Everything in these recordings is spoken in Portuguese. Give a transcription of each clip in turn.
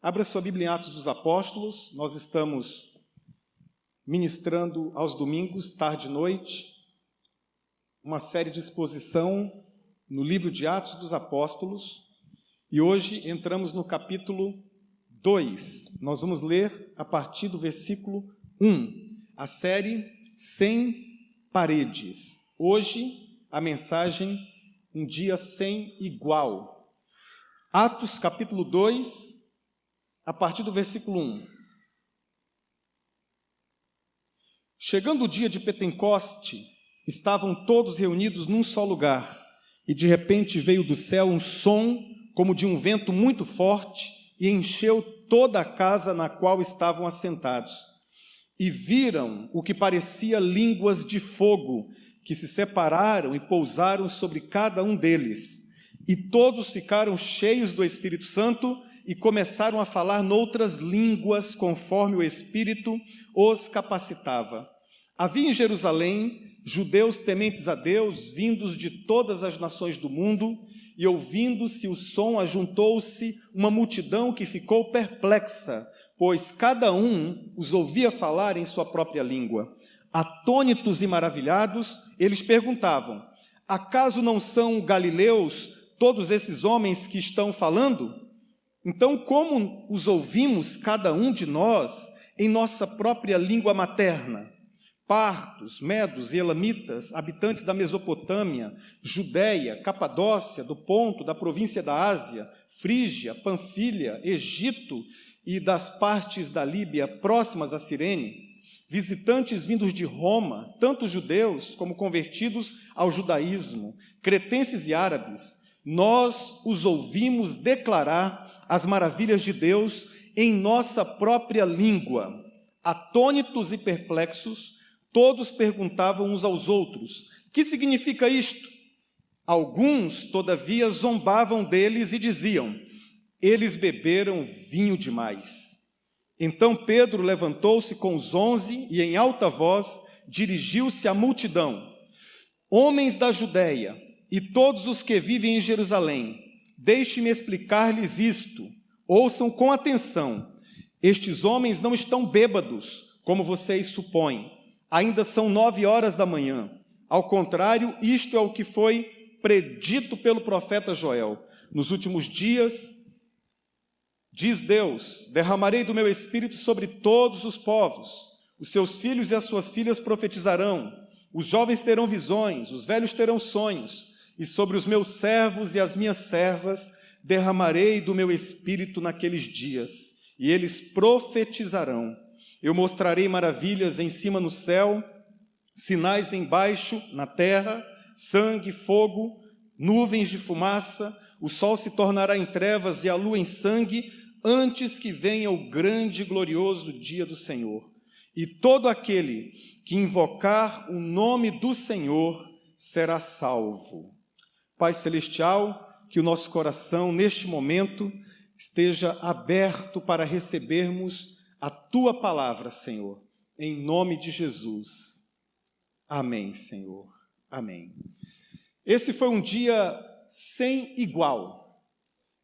Abra sua Bíblia em Atos dos Apóstolos. Nós estamos ministrando aos domingos, tarde e noite, uma série de exposição no livro de Atos dos Apóstolos. E hoje entramos no capítulo 2. Nós vamos ler a partir do versículo 1, a série Sem Paredes. Hoje, a mensagem Um Dia Sem Igual. Atos, capítulo 2, a partir do versículo 1. Chegando o dia de Pentecoste, estavam todos reunidos num só lugar, e de repente veio do céu um som como de um vento muito forte e encheu toda a casa na qual estavam assentados. E viram o que parecia línguas de fogo, que se separaram e pousaram sobre cada um deles. E todos ficaram cheios do Espírito Santo e começaram a falar noutras línguas, conforme o Espírito os capacitava. Havia em Jerusalém judeus tementes a Deus, vindos de todas as nações do mundo, e ouvindo-se o som, ajuntou-se uma multidão que ficou perplexa, pois cada um os ouvia falar em sua própria língua. Atônitos e maravilhados, eles perguntavam: acaso não são galileus todos esses homens que estão falando? Então, como os ouvimos cada um de nós em nossa própria língua materna? Partos, medos e elamitas, habitantes da Mesopotâmia, Judéia, Capadócia, do Ponto, da província da Ásia, Frígia, Panfilha, Egito e das partes da Líbia próximas a Cirene, visitantes vindos de Roma, tanto judeus como convertidos ao judaísmo, cretenses e árabes, nós os ouvimos declarar as maravilhas de Deus em nossa própria língua. Atônitos e perplexos, todos perguntavam uns aos outros: que significa isto? Alguns, todavia, zombavam deles e diziam: eles beberam vinho demais. Então Pedro levantou-se com os 11 e, em alta voz, dirigiu-se à multidão: homens da Judéia e todos os que vivem em Jerusalém, deixe-me explicar-lhes isto. Ouçam com atenção. Estes homens não estão bêbados, como vocês supõem. Ainda são 9 horas da manhã. Ao contrário, isto é o que foi predito pelo profeta Joel. Nos últimos dias, diz Deus, derramarei do meu espírito sobre todos os povos. Os seus filhos e as suas filhas profetizarão. Os jovens terão visões, os velhos terão sonhos. E sobre os meus servos e as minhas servas derramarei do meu espírito naqueles dias, e eles profetizarão. Eu mostrarei maravilhas em cima no céu, sinais embaixo na terra, sangue, fogo, nuvens de fumaça, o sol se tornará em trevas e a lua em sangue, antes que venha o grande e glorioso dia do Senhor. E todo aquele que invocar o nome do Senhor será salvo. Pai Celestial, que o nosso coração, neste momento, esteja aberto para recebermos a Tua palavra, Senhor, em nome de Jesus. Amém, Senhor. Amém. Esse foi um dia sem igual.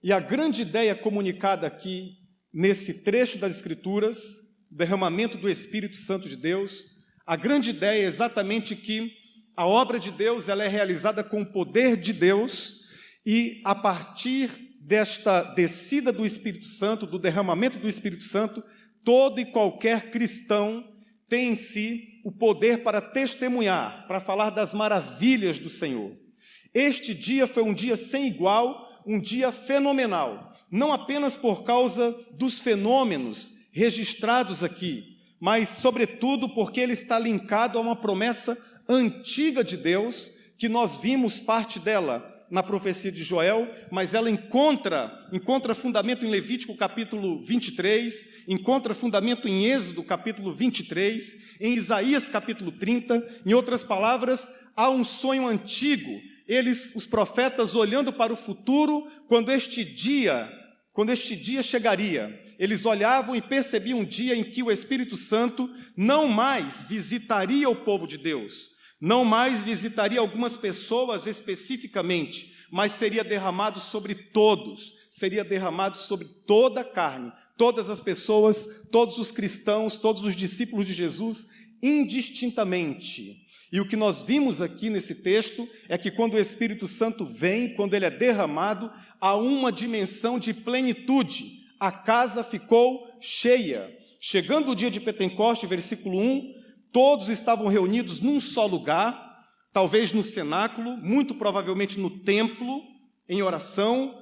E a grande ideia comunicada aqui, nesse trecho das Escrituras, derramamento do Espírito Santo de Deus, a grande ideia é exatamente que a obra de Deus ela é realizada com o poder de Deus, e a partir desta descida do Espírito Santo, do derramamento do Espírito Santo, todo e qualquer cristão tem em si o poder para testemunhar, para falar das maravilhas do Senhor. Este dia foi um dia sem igual, um dia fenomenal, não apenas por causa dos fenômenos registrados aqui, mas sobretudo porque ele está linkado a uma promessa antiga de Deus, que nós vimos parte dela na profecia de Joel, mas ela encontra fundamento em Levítico capítulo 23, encontra fundamento em Êxodo capítulo 23, em Isaías capítulo 30, em outras palavras, há um sonho antigo, os profetas olhando para o futuro, quando este dia chegaria, eles olhavam e percebiam um dia em que o Espírito Santo não mais visitaria o povo de Deus, não mais visitaria algumas pessoas especificamente, mas seria derramado sobre todos, seria derramado sobre toda a carne, todas as pessoas, todos os cristãos, todos os discípulos de Jesus, indistintamente. E o que nós vimos aqui nesse texto é que quando o Espírito Santo vem, quando ele é derramado, há uma dimensão de plenitude. A casa ficou cheia. Chegando o dia de Pentecoste, versículo 1, todos estavam reunidos num só lugar, talvez no cenáculo, muito provavelmente no templo, em oração.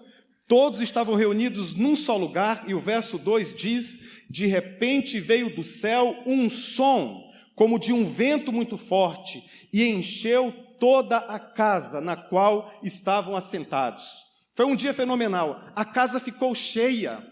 Todos estavam reunidos num só lugar, e o verso 2 diz: de repente veio do céu um som, como de um vento muito forte, e encheu toda a casa na qual estavam assentados. Foi um dia fenomenal, a casa ficou cheia.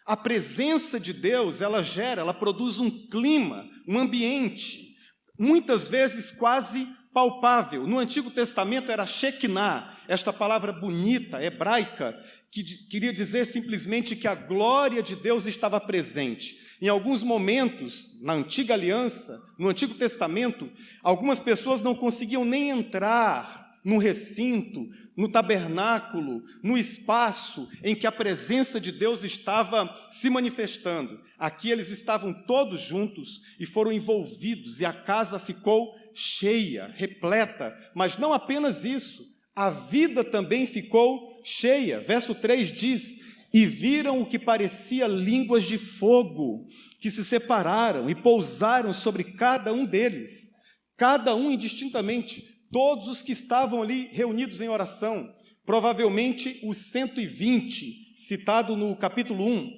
A presença de Deus, ela produz um clima, um ambiente, muitas vezes quase palpável. No Antigo Testamento era Shekinah, esta palavra bonita, hebraica, que queria dizer simplesmente que a glória de Deus estava presente. Em alguns momentos, na Antiga Aliança, no Antigo Testamento, algumas pessoas não conseguiam nem entrar no recinto, no tabernáculo, no espaço em que a presença de Deus estava se manifestando. Aqui eles estavam todos juntos e foram envolvidos, e a casa ficou cheia, repleta. Mas não apenas isso, a vida também ficou cheia. Verso 3 diz: e viram o que parecia línguas de fogo, que se separaram e pousaram sobre cada um deles, cada um indistintamente. Todos os que estavam ali reunidos em oração, provavelmente os 120, citado no capítulo 1.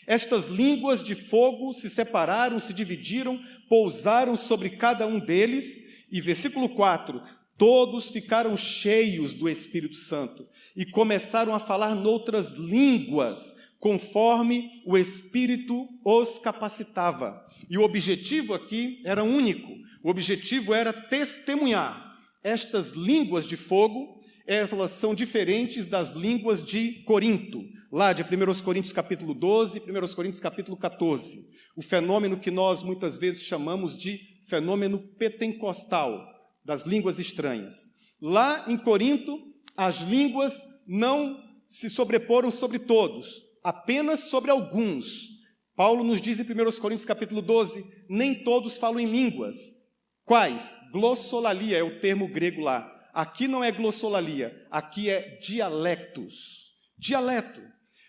Estas línguas de fogo se separaram, se dividiram, pousaram sobre cada um deles. E versículo 4, todos ficaram cheios do Espírito Santo e começaram a falar noutras línguas, conforme o Espírito os capacitava. E o objetivo aqui era único, o objetivo era testemunhar. Estas línguas de fogo, elas são diferentes das línguas de Corinto, lá de 1 Coríntios capítulo 12, 1 Coríntios capítulo 14. O fenômeno que nós muitas vezes chamamos de fenômeno pentecostal, das línguas estranhas. Lá em Corinto, as línguas não se sobreporam sobre todos, apenas sobre alguns. Paulo nos diz em 1 Coríntios capítulo 12, nem todos falam em línguas. Quais? Glossolalia é o termo grego lá. Aqui não é glossolalia, aqui é dialectos. Dialeto.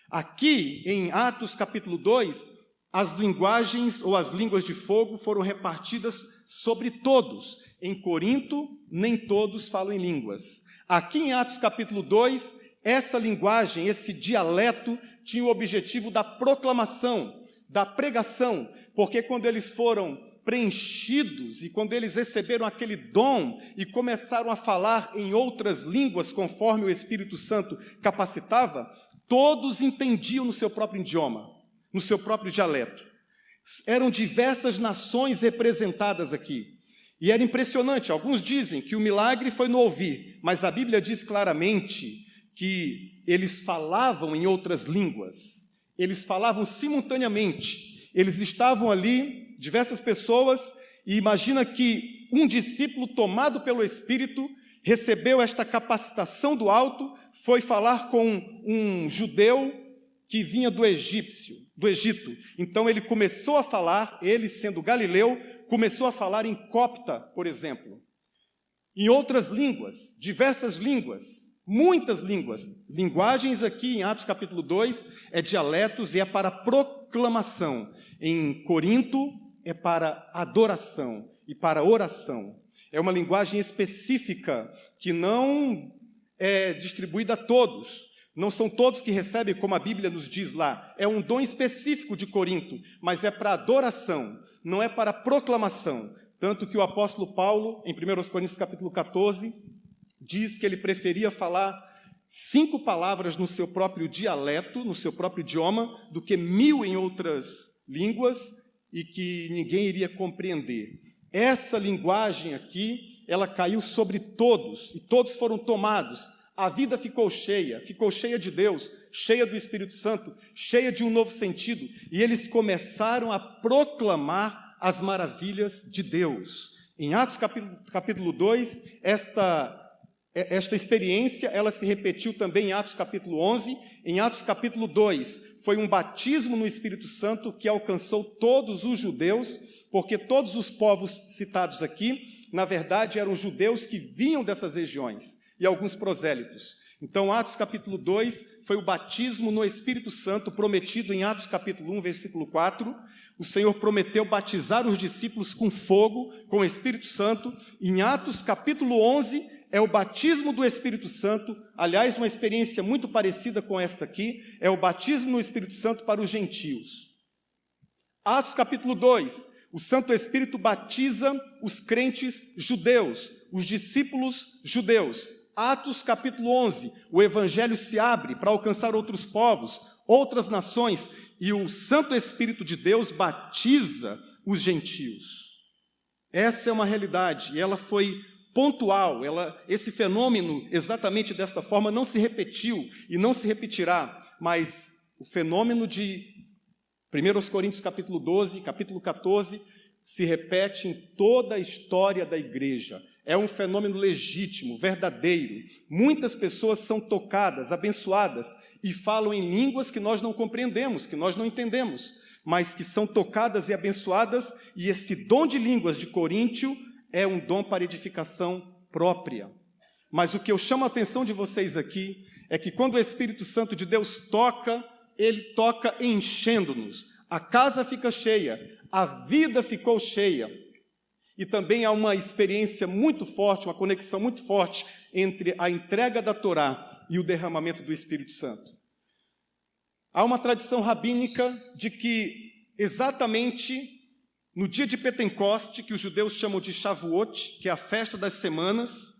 Aqui, em Atos capítulo 2, as linguagens ou as línguas de fogo foram repartidas sobre todos. Em Corinto, nem todos falam em línguas. Aqui em Atos capítulo 2, essa linguagem, esse dialeto, tinha o objetivo da proclamação, da pregação, porque quando eles foram preenchidos e quando eles receberam aquele dom e começaram a falar em outras línguas, conforme o Espírito Santo capacitava, todos entendiam no seu próprio idioma, no seu próprio dialeto. Eram diversas nações representadas aqui. E era impressionante, alguns dizem que o milagre foi no ouvir, mas a Bíblia diz claramente que eles falavam em outras línguas, eles falavam simultaneamente, eles estavam ali, diversas pessoas, e imagina que um discípulo tomado pelo Espírito recebeu esta capacitação do alto, foi falar com um judeu que vinha do Egito. Então ele começou a falar, ele sendo galileu, começou a falar em copta, por exemplo, em outras línguas, diversas línguas, muitas línguas. Linguagens aqui em Atos capítulo 2 é dialetos e é para proclamação. Em Corinto é para adoração e para oração. É uma linguagem específica que não é distribuída a todos. Não são todos que recebem, como a Bíblia nos diz lá. É um dom específico de Corinto, mas é para adoração, não é para proclamação. Tanto que o apóstolo Paulo, em 1 Coríntios capítulo 14, diz que ele preferia falar 5 palavras no seu próprio dialeto, no seu próprio idioma, do que 1000 em outras línguas, e que ninguém iria compreender. Essa linguagem aqui, ela caiu sobre todos, e todos foram tomados. A vida ficou cheia de Deus, cheia do Espírito Santo, cheia de um novo sentido, e eles começaram a proclamar as maravilhas de Deus. Em Atos capítulo 2, esta Esta experiência, ela se repetiu também em Atos capítulo 11, em Atos capítulo 2, foi um batismo no Espírito Santo que alcançou todos os judeus, porque todos os povos citados aqui, na verdade, eram judeus que vinham dessas regiões, e alguns prosélitos. Então, Atos capítulo 2 foi o batismo no Espírito Santo prometido em Atos capítulo 1, versículo 4. O Senhor prometeu batizar os discípulos com fogo, com o Espírito Santo. Em Atos capítulo 11 é o batismo do Espírito Santo. Aliás, uma experiência muito parecida com esta aqui, é o batismo no Espírito Santo para os gentios. Atos capítulo 2, o Santo Espírito batiza os crentes judeus, os discípulos judeus. Atos capítulo 11, o evangelho se abre para alcançar outros povos, outras nações, e o Santo Espírito de Deus batiza os gentios. Essa é uma realidade, e ela foi pontual, esse fenômeno, exatamente desta forma, não se repetiu e não se repetirá, mas o fenômeno de 1 Coríntios capítulo 12, capítulo 14, se repete em toda a história da igreja. É um fenômeno legítimo, verdadeiro. Muitas pessoas são tocadas, abençoadas, e falam em línguas que nós não compreendemos, que nós não entendemos, mas que são tocadas e abençoadas, e esse dom de línguas de Coríntio é um dom para edificação própria. Mas o que eu chamo a atenção de vocês aqui é que quando o Espírito Santo de Deus toca, ele toca enchendo-nos. A casa fica cheia, a vida ficou cheia. E também há uma experiência muito forte, uma conexão muito forte entre a entrega da Torá e o derramamento do Espírito Santo. Há uma tradição rabínica de que exatamente no dia de Pentecoste, que os judeus chamam de Shavuot, que é a festa das semanas,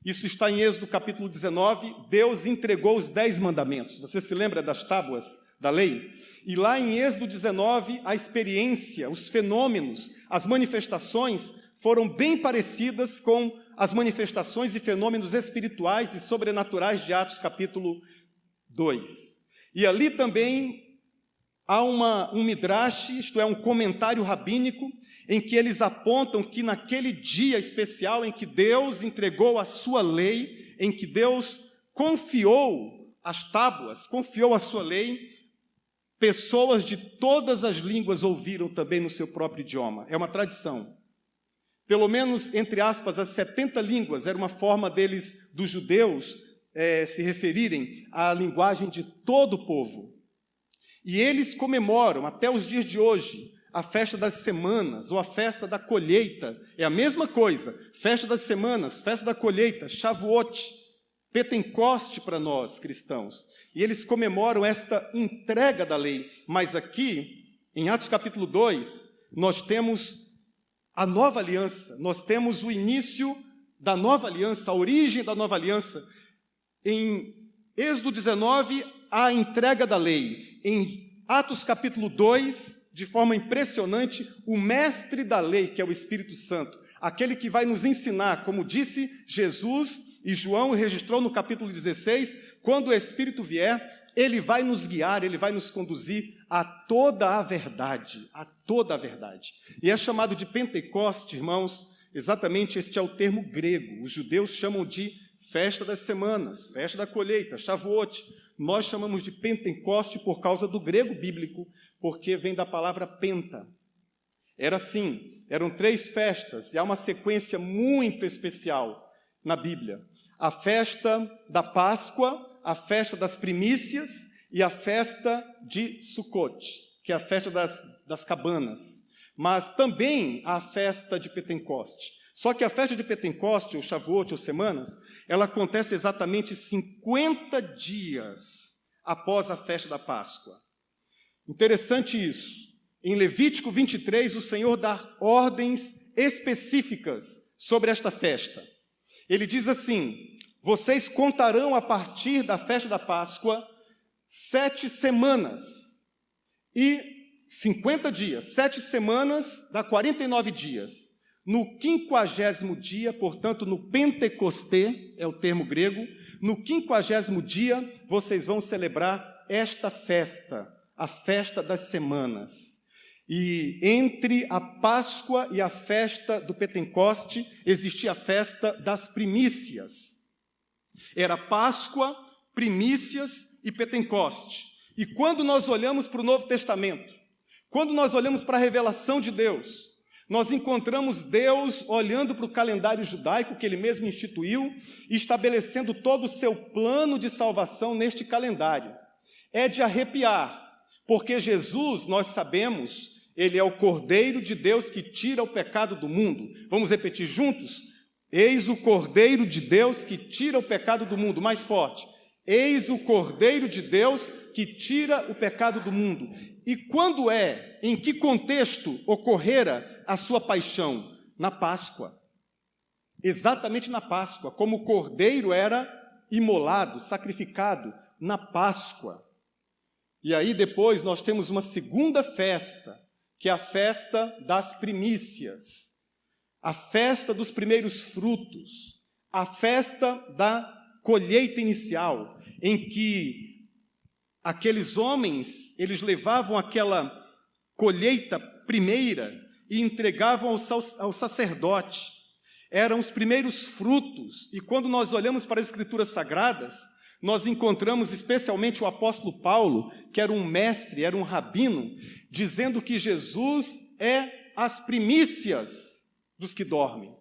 isso está em Êxodo capítulo 19, Deus entregou os 10 mandamentos. Você se lembra das tábuas da lei? E lá em Êxodo 19, a experiência, os fenômenos, as manifestações foram bem parecidas com as manifestações e fenômenos espirituais e sobrenaturais de Atos capítulo 2. E ali também há um midrash, isto é, um comentário rabínico, em que eles apontam que naquele dia especial em que Deus entregou a sua lei, em que Deus confiou as tábuas, confiou a sua lei, pessoas de todas as línguas ouviram também no seu próprio idioma. É uma tradição. Pelo menos, entre aspas, as 70 línguas, era uma forma deles, dos judeus, se referirem à linguagem de todo o povo. E eles comemoram, até os dias de hoje, a festa das semanas, ou a festa da colheita, é a mesma coisa, festa das semanas, festa da colheita, Shavuot, Pentecoste para nós, cristãos. E eles comemoram esta entrega da lei, mas aqui, em Atos capítulo 2, nós temos a nova aliança, nós temos o início da nova aliança, a origem da nova aliança. Em Êxodo 19, a entrega da lei. Em Atos capítulo 2, de forma impressionante, o mestre da lei, que é o Espírito Santo, aquele que vai nos ensinar, como disse Jesus e João registrou no capítulo 16, quando o Espírito vier, ele vai nos guiar, ele vai nos conduzir a toda a verdade, a toda a verdade. E é chamado de Pentecoste, irmãos, exatamente este é o termo grego. Os judeus chamam de festa das semanas, festa da colheita, Shavuot. Nós chamamos de Pentecoste por causa do grego bíblico, porque vem da palavra penta. Era assim, eram 3 festas, e há uma sequência muito especial na Bíblia. A festa da Páscoa, a festa das primícias e a festa de Sukkot, que é a festa das cabanas. Mas também a festa de Pentecoste. Só que a festa de Pentecoste, ou Shavuot, ou semanas, ela acontece exatamente 50 dias após a festa da Páscoa. Interessante isso. Em Levítico 23, o Senhor dá ordens específicas sobre esta festa. Ele diz assim: vocês contarão a partir da festa da Páscoa 7 semanas e 50 dias. 7 semanas dá 49 dias. No 50º dia, portanto, no Pentecosté, é o termo grego, no 50º dia, vocês vão celebrar esta festa, a festa das semanas. E entre a Páscoa e a festa do Pentecoste, existia a festa das primícias. Era Páscoa, primícias e Pentecoste. E quando nós olhamos para o Novo Testamento, quando nós olhamos para a revelação de Deus, nós encontramos Deus olhando para o calendário judaico que Ele mesmo instituiu e estabelecendo todo o seu plano de salvação neste calendário. É de arrepiar, porque Jesus, nós sabemos, Ele é o Cordeiro de Deus que tira o pecado do mundo. Vamos repetir juntos? Eis o Cordeiro de Deus que tira o pecado do mundo. Mais forte. Eis o Cordeiro de Deus que tira o pecado do mundo. E quando em que contexto ocorrera a sua paixão? Na Páscoa. Exatamente na Páscoa, como o Cordeiro era imolado, sacrificado na Páscoa. E aí depois nós temos uma segunda festa, que é a festa das primícias, a festa dos primeiros frutos, a festa da colheita inicial, em que aqueles homens, eles levavam aquela colheita primeira e entregavam ao sacerdote. Eram os primeiros frutos, e quando nós olhamos para as Escrituras Sagradas, nós encontramos especialmente o apóstolo Paulo, que era um mestre, era um rabino, dizendo que Jesus é as primícias dos que dormem.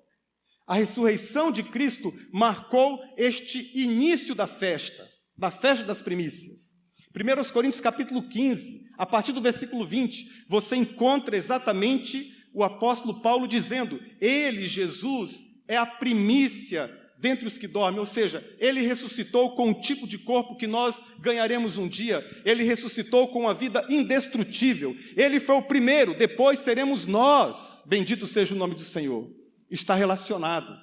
A ressurreição de Cristo marcou este início da festa das primícias. 1 Coríntios capítulo 15, a partir do versículo 20, você encontra exatamente o apóstolo Paulo dizendo: Ele, Jesus, é a primícia dentre os que dormem, ou seja, Ele ressuscitou com um tipo de corpo que nós ganharemos um dia, Ele ressuscitou com uma vida indestrutível, Ele foi o primeiro, depois seremos nós, bendito seja o nome do Senhor. Está relacionado.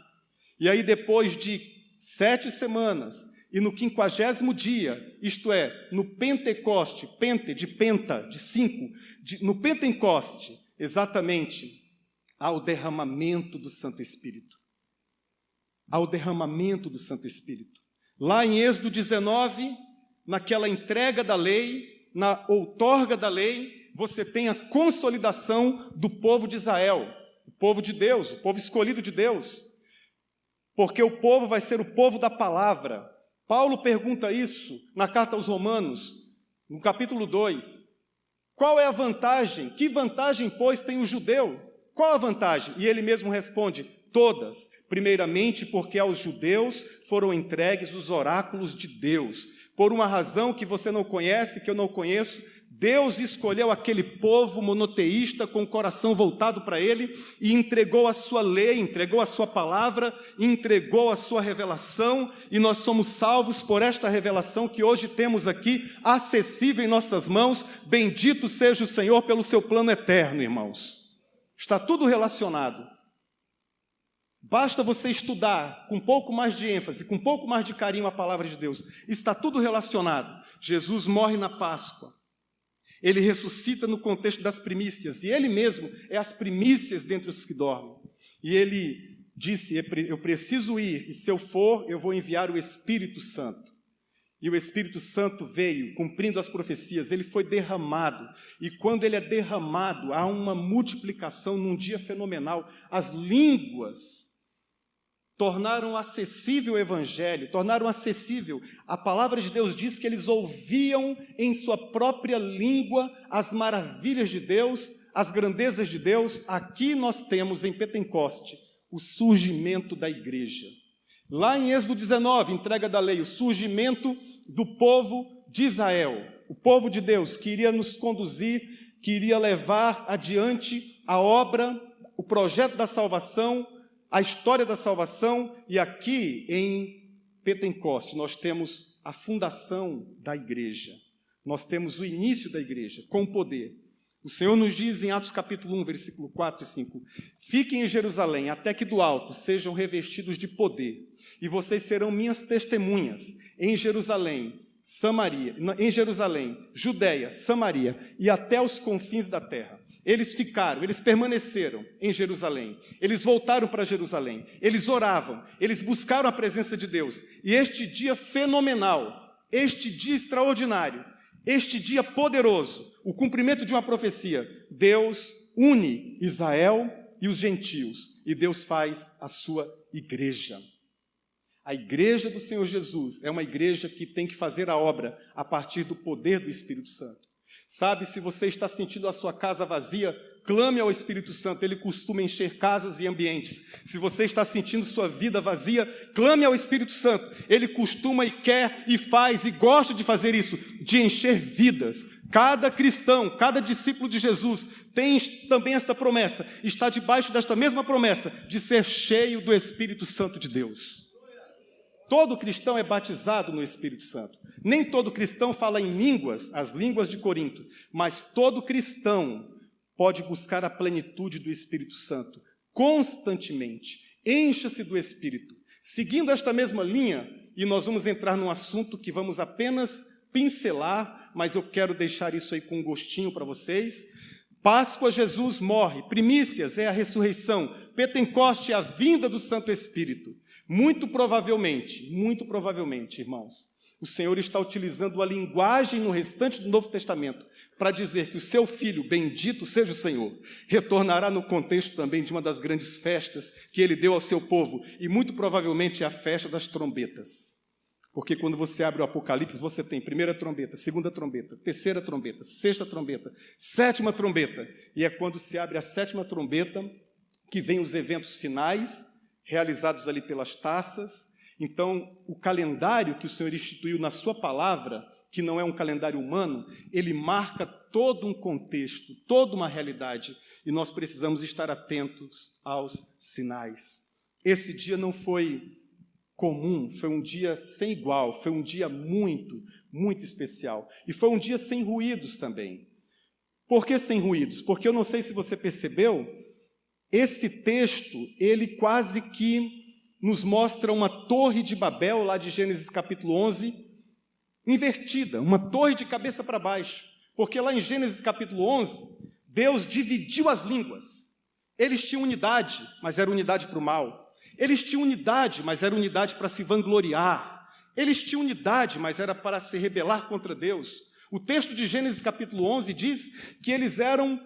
E aí depois de 7 semanas, e no 50º dia, isto é, no Pentecoste, de 5, no Pentecoste, exatamente, ao derramamento do Santo Espírito. Ao derramamento do Santo Espírito. Lá em Êxodo 19, naquela entrega da lei, na outorga da lei, você tem a consolidação do povo de Israel, o povo de Deus, o povo escolhido de Deus, porque o povo vai ser o povo da palavra. Paulo pergunta isso na carta aos Romanos, no capítulo 2. Qual é a vantagem? Que vantagem, pois, tem o judeu? Qual a vantagem? E ele mesmo responde: todas. Primeiramente, porque aos judeus foram entregues os oráculos de Deus. Por uma razão que você não conhece, que eu não conheço, Deus escolheu aquele povo monoteísta com o coração voltado para Ele e entregou a sua lei, entregou a sua palavra, entregou a sua revelação, e nós somos salvos por esta revelação que hoje temos aqui, acessível em nossas mãos. Bendito seja o Senhor pelo seu plano eterno, irmãos. Está tudo relacionado. Basta você estudar com um pouco mais de ênfase, com um pouco mais de carinho a palavra de Deus. Está tudo relacionado. Jesus morre na Páscoa. Ele ressuscita no contexto das primícias, e Ele mesmo é as primícias dentre os que dormem. E Ele disse: eu preciso ir, e se eu for, eu vou enviar o Espírito Santo. E o Espírito Santo veio, cumprindo as profecias, Ele foi derramado. E quando Ele é derramado, há uma multiplicação num dia fenomenal. As línguas tornaram acessível o Evangelho, tornaram acessível. A palavra de Deus diz que eles ouviam em sua própria língua as maravilhas de Deus, as grandezas de Deus. Aqui nós temos em Pentecoste o surgimento da igreja. Lá em Êxodo 19, entrega da lei, o surgimento do povo de Israel, o povo de Deus que iria nos conduzir, que iria levar adiante a obra, o projeto da salvação, a história da salvação. E aqui em Pentecoste nós temos a fundação da igreja, nós temos o início da igreja com poder. O Senhor nos diz em Atos capítulo 1, versículo 4 e 5, fiquem em Jerusalém até que do alto sejam revestidos de poder, e vocês serão minhas testemunhas em Jerusalém, Judeia, Samaria e até os confins da terra. Eles permaneceram em Jerusalém, eles voltaram para Jerusalém, eles oravam, eles buscaram a presença de Deus. E este dia fenomenal, este dia extraordinário, este dia poderoso, o cumprimento de uma profecia, Deus une Israel e os gentios, e Deus faz a sua igreja. A igreja do Senhor Jesus é uma igreja que tem que fazer a obra a partir do poder do Espírito Santo. Sabe, se você está sentindo a sua casa vazia, clame ao Espírito Santo, ele costuma encher casas e ambientes. Se você está sentindo sua vida vazia, clame ao Espírito Santo, ele costuma e quer e faz e gosta de fazer isso, de encher vidas. Cada cristão, cada discípulo de Jesus tem também esta promessa, está debaixo desta mesma promessa, de ser cheio do Espírito Santo de Deus. Todo cristão é batizado no Espírito Santo. Nem todo cristão fala em línguas, as línguas de Corinto, mas todo cristão pode buscar a plenitude do Espírito Santo constantemente. Encha-se do Espírito. Seguindo esta mesma linha, e nós vamos entrar num assunto que vamos apenas pincelar, mas eu quero deixar isso aí com um gostinho para vocês. Páscoa, Jesus morre. Primícias é a ressurreição. Pentecoste é a vinda do Santo Espírito. Muito provavelmente, irmãos, o Senhor está utilizando a linguagem no restante do Novo Testamento para dizer que o seu Filho, bendito seja o Senhor, retornará no contexto também de uma das grandes festas que Ele deu ao seu povo, e muito provavelmente é a festa das trombetas. Porque quando você abre o Apocalipse, você tem primeira trombeta, segunda trombeta, terceira trombeta, sexta trombeta, sétima trombeta, e é quando se abre a sétima trombeta que vem os eventos finais, realizados ali pelas taças. Então, o calendário que o Senhor instituiu na sua palavra, que não é um calendário humano, ele marca todo um contexto, toda uma realidade, e nós precisamos estar atentos aos sinais. Esse dia não foi comum, foi um dia sem igual, foi um dia muito, muito especial, e foi um dia sem ruídos também. Por que sem ruídos? Porque eu não sei se você percebeu, esse texto, ele quase que nos mostra uma torre de Babel, lá de Gênesis capítulo 11, invertida, uma torre de cabeça para baixo, porque lá em Gênesis capítulo 11, Deus dividiu as línguas. Eles tinham unidade, mas era unidade para o mal. Eles tinham unidade, mas era unidade para se vangloriar. Eles tinham unidade, mas era para se rebelar contra Deus. O texto de Gênesis capítulo 11 diz que eles eram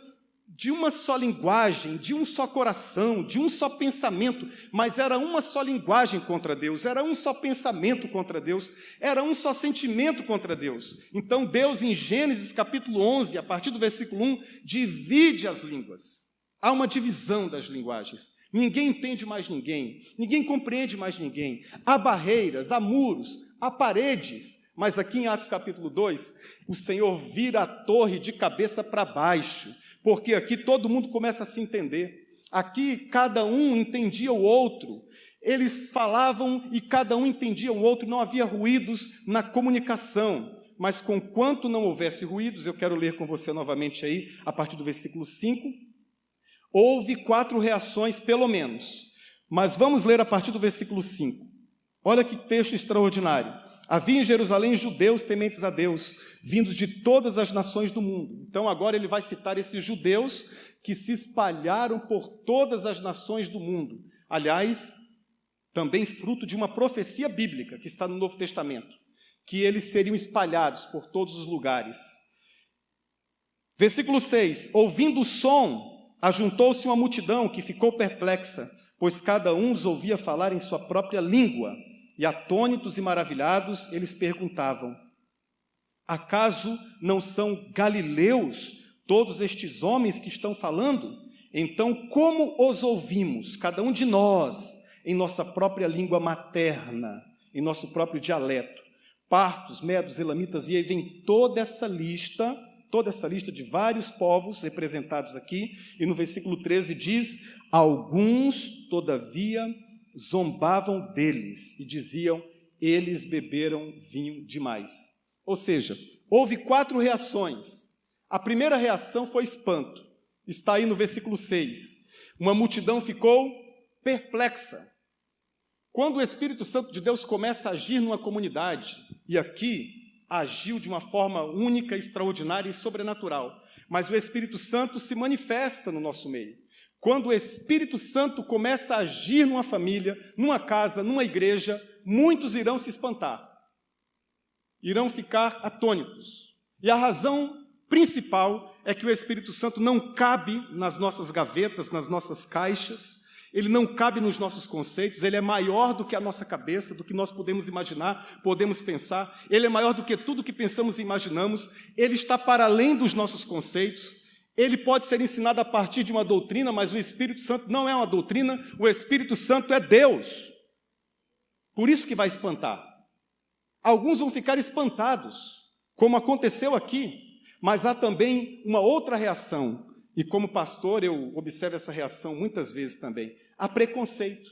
de uma só linguagem, de um só coração, de um só pensamento, mas era uma só linguagem contra Deus, era um só pensamento contra Deus, era um só sentimento contra Deus. Então Deus, em Gênesis capítulo 11, a partir do versículo 1, divide as línguas. Há uma divisão das linguagens. Ninguém entende mais ninguém, ninguém compreende mais ninguém. Há barreiras, há muros, há paredes, mas aqui em Atos capítulo 2, o Senhor vira a torre de cabeça para baixo, porque aqui todo mundo começa a se entender. Aqui cada um entendia o outro, eles falavam e cada um entendia o outro, não havia ruídos na comunicação. Mas conquanto não houvesse ruídos, eu quero ler com você novamente aí, a partir do versículo 5, houve 4 reações pelo menos, mas vamos ler a partir do versículo 5. Olha que texto extraordinário. Havia em Jerusalém judeus tementes a Deus, vindos de todas as nações do mundo. Então agora ele vai citar esses judeus que se espalharam por todas as nações do mundo. Aliás, também fruto de uma profecia bíblica que está no Novo Testamento, que eles seriam espalhados por todos os lugares. Versículo 6, ouvindo o som, ajuntou-se uma multidão que ficou perplexa, pois cada um os ouvia falar em sua própria língua. E atônitos e maravilhados, eles perguntavam, acaso não são galileus todos estes homens que estão falando? Então, como os ouvimos, cada um de nós, em nossa própria língua materna, em nosso próprio dialeto? Partos, medos, elamitas, e aí vem toda essa lista de vários povos representados aqui, e no versículo 13 diz, alguns, todavia, zombavam deles e diziam, eles beberam vinho demais. Ou seja, houve 4 reações. A primeira reação foi espanto. Está aí no versículo 6. Uma multidão ficou perplexa. Quando o Espírito Santo de Deus começa a agir numa comunidade, e aqui agiu de uma forma única, extraordinária e sobrenatural, mas o Espírito Santo se manifesta no nosso meio. Quando o Espírito Santo começa a agir numa família, numa casa, numa igreja, muitos irão se espantar, irão ficar atônitos. E a razão principal é que o Espírito Santo não cabe nas nossas gavetas, nas nossas caixas, ele não cabe nos nossos conceitos, ele é maior do que a nossa cabeça, do que nós podemos imaginar, podemos pensar, ele é maior do que tudo que pensamos e imaginamos, ele está para além dos nossos conceitos, ele pode ser ensinado a partir de uma doutrina, mas o Espírito Santo não é uma doutrina, o Espírito Santo é Deus. Por isso que vai espantar. Alguns vão ficar espantados, como aconteceu aqui, mas há também uma outra reação, e como pastor eu observo essa reação muitas vezes também. Há preconceito.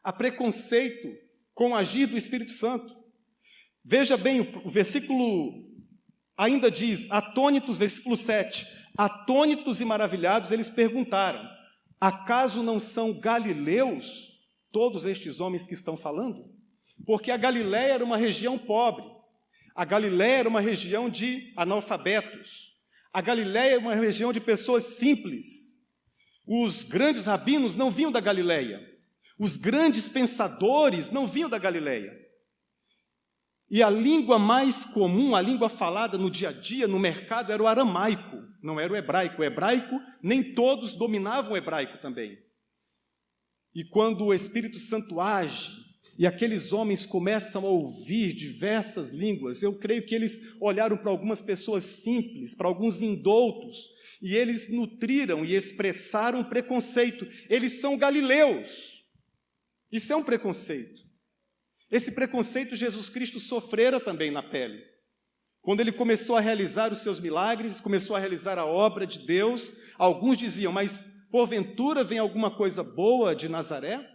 Há preconceito com o agir do Espírito Santo. Veja bem, o versículo ainda diz, atônitos, versículo 7, atônitos e maravilhados, eles perguntaram, acaso não são galileus todos estes homens que estão falando? Porque a Galileia era uma região pobre, a Galileia era uma região de analfabetos, a Galileia é uma região de pessoas simples. Os grandes rabinos não vinham da Galileia. Os grandes pensadores não vinham da Galileia. E a língua mais comum, a língua falada no dia a dia, no mercado, era o aramaico, não era o hebraico. O hebraico, nem todos dominavam o hebraico também. E quando o Espírito Santo age, e aqueles homens começam a ouvir diversas línguas, eu creio que eles olharam para algumas pessoas simples, para alguns indoutos, e eles nutriram e expressaram preconceito. Eles são galileus. Isso é um preconceito. Esse preconceito Jesus Cristo sofrera também na pele. Quando ele começou a realizar os seus milagres, começou a realizar a obra de Deus, alguns diziam, mas porventura vem alguma coisa boa de Nazaré?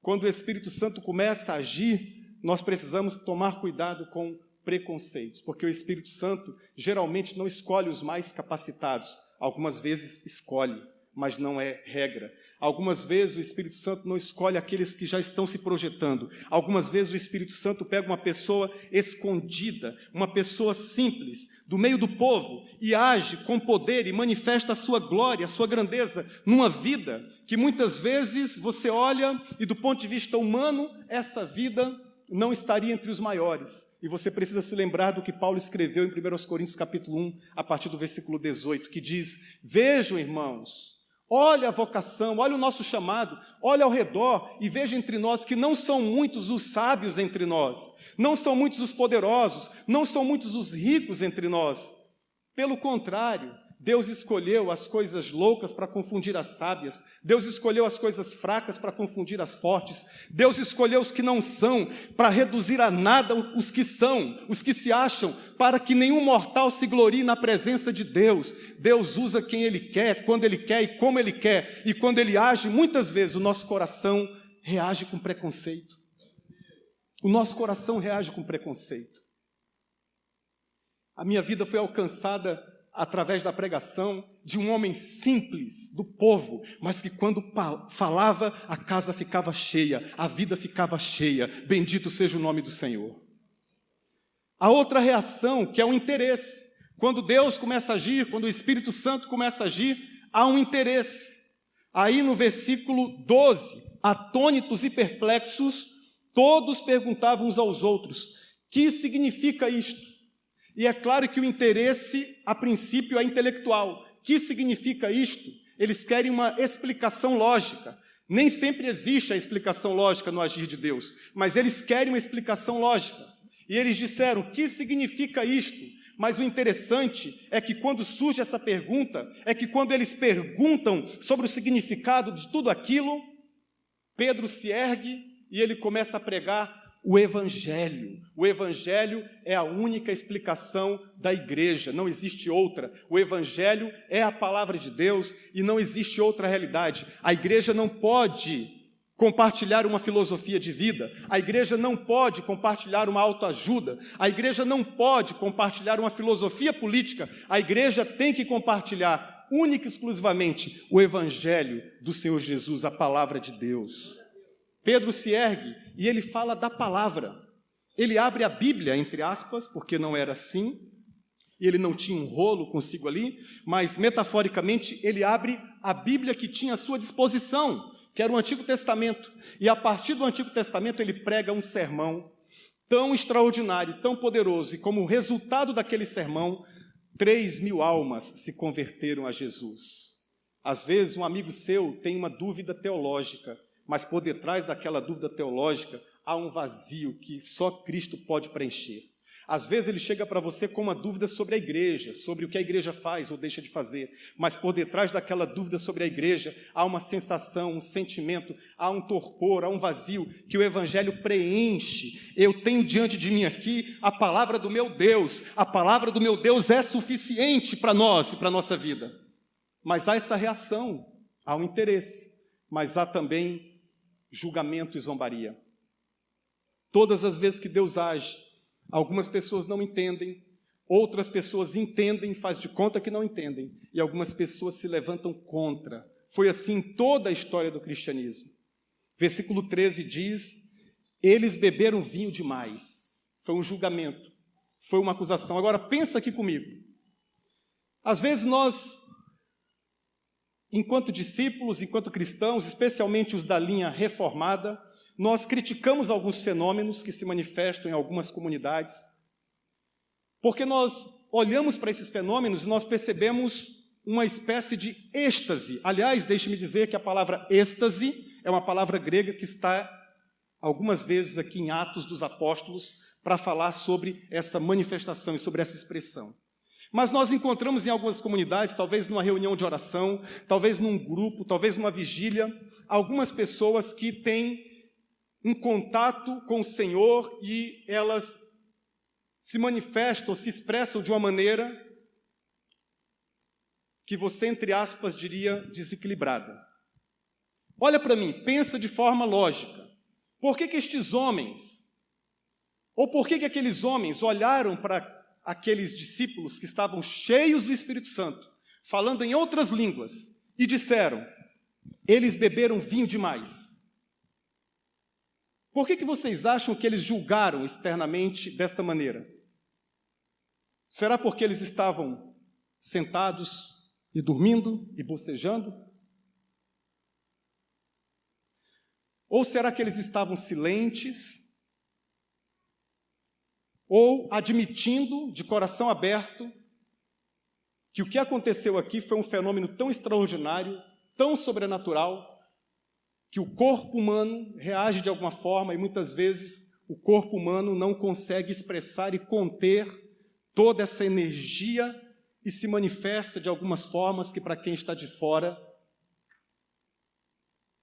Quando o Espírito Santo começa a agir, nós precisamos tomar cuidado com preconceitos, porque o Espírito Santo geralmente não escolhe os mais capacitados, algumas vezes escolhe, mas não é regra. Algumas vezes o Espírito Santo não escolhe aqueles que já estão se projetando. Algumas vezes o Espírito Santo pega uma pessoa escondida, uma pessoa simples, do meio do povo, e age com poder e manifesta a sua glória, a sua grandeza, numa vida que muitas vezes você olha e do ponto de vista humano, essa vida não estaria entre os maiores. E você precisa se lembrar do que Paulo escreveu em 1 Coríntios capítulo 1, a partir do versículo 18, que diz, vejam, irmãos, olha a vocação, olha o nosso chamado, olha ao redor e veja entre nós que não são muitos os sábios entre nós, não são muitos os poderosos, não são muitos os ricos entre nós. Pelo contrário, Deus escolheu as coisas loucas para confundir as sábias, Deus escolheu as coisas fracas para confundir as fortes, Deus escolheu os que não são para reduzir a nada os que são, os que se acham, para que nenhum mortal se glorie na presença de Deus. Deus usa quem Ele quer, quando Ele quer e como Ele quer, e quando Ele age, muitas vezes o nosso coração reage com preconceito. O nosso coração reage com preconceito. A minha vida foi alcançada através da pregação de um homem simples, do povo, mas que quando falava, a casa ficava cheia, a vida ficava cheia. Bendito seja o nome do Senhor. A outra reação, que é o interesse. Quando Deus começa a agir, quando o Espírito Santo começa a agir, há um interesse. Aí no versículo 12, atônitos e perplexos, todos perguntavam uns aos outros, que significa isto? E é claro que o interesse, a princípio, é intelectual. O que significa isto? Eles querem uma explicação lógica. Nem sempre existe a explicação lógica no agir de Deus, mas eles querem uma explicação lógica. E eles disseram, o que significa isto? Mas o interessante é que quando surge essa pergunta, é que quando eles perguntam sobre o significado de tudo aquilo, Pedro se ergue e ele começa a pregar o Evangelho. O Evangelho é a única explicação da igreja, não existe outra. O Evangelho é a palavra de Deus e não existe outra realidade. A igreja não pode compartilhar uma filosofia de vida, a igreja não pode compartilhar uma autoajuda, a igreja não pode compartilhar uma filosofia política, a igreja tem que compartilhar única e exclusivamente o Evangelho do Senhor Jesus, a palavra de Deus. Pedro se ergue e ele fala da palavra. Ele abre a Bíblia, entre aspas, porque não era assim, e ele não tinha um rolo consigo ali, mas metaforicamente ele abre a Bíblia que tinha à sua disposição, que era o Antigo Testamento. E a partir do Antigo Testamento ele prega um sermão tão extraordinário, tão poderoso, e como resultado daquele sermão, 3.000 almas se converteram a Jesus. Às vezes, um amigo seu tem uma dúvida teológica, mas por detrás daquela dúvida teológica há um vazio que só Cristo pode preencher. Às vezes ele chega para você com uma dúvida sobre a igreja, sobre o que a igreja faz ou deixa de fazer, mas por detrás daquela dúvida sobre a igreja há uma sensação, um sentimento, há um torpor, há um vazio que o Evangelho preenche. Eu tenho diante de mim aqui a palavra do meu Deus. A palavra do meu Deus é suficiente para nós e para a nossa vida. Mas há essa reação, há um interesse, mas há também julgamento e zombaria. Todas as vezes que Deus age, algumas pessoas não entendem, outras pessoas entendem, faz de conta que não entendem, e algumas pessoas se levantam contra. Foi assim em toda a história do cristianismo. Versículo 13 diz: eles beberam vinho demais. Foi um julgamento, foi uma acusação. Agora pensa aqui comigo. Às vezes nós, enquanto discípulos, enquanto cristãos, especialmente os da linha reformada, nós criticamos alguns fenômenos que se manifestam em algumas comunidades, porque nós olhamos para esses fenômenos e nós percebemos uma espécie de êxtase. Aliás, deixe-me dizer que a palavra êxtase é uma palavra grega que está algumas vezes aqui em Atos dos Apóstolos para falar sobre essa manifestação e sobre essa expressão. Mas nós encontramos em algumas comunidades, talvez numa reunião de oração, talvez num grupo, talvez numa vigília, algumas pessoas que têm um contato com o Senhor e elas se manifestam, se expressam de uma maneira que você, entre aspas, diria desequilibrada. Olha para mim, pensa de forma lógica. Por que estes homens, ou por que aqueles homens olharam para aqueles discípulos que estavam cheios do Espírito Santo, falando em outras línguas, e disseram: eles beberam vinho demais? Por que vocês acham que eles julgaram externamente desta maneira? Será porque eles estavam sentados e dormindo e bocejando? Ou será que eles estavam silentes? Ou admitindo de coração aberto que o que aconteceu aqui foi um fenômeno tão extraordinário, tão sobrenatural, que o corpo humano reage de alguma forma e muitas vezes o corpo humano não consegue expressar e conter toda essa energia e se manifesta de algumas formas que para quem está de fora,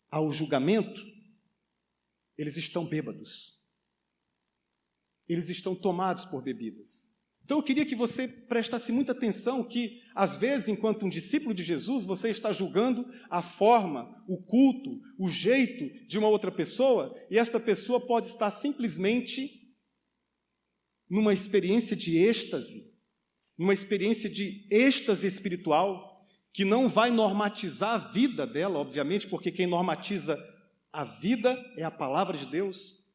ao julgamento, eles estão bêbados. Eles estão tomados por bebidas. Então eu queria que você prestasse muita atenção que, às vezes, enquanto um discípulo de Jesus, você está julgando a forma, o culto, o jeito de uma outra pessoa, e esta pessoa pode estar simplesmente numa experiência de êxtase, numa experiência de êxtase espiritual, que não vai normatizar a vida dela, obviamente, porque quem normatiza a vida é a palavra de Deus,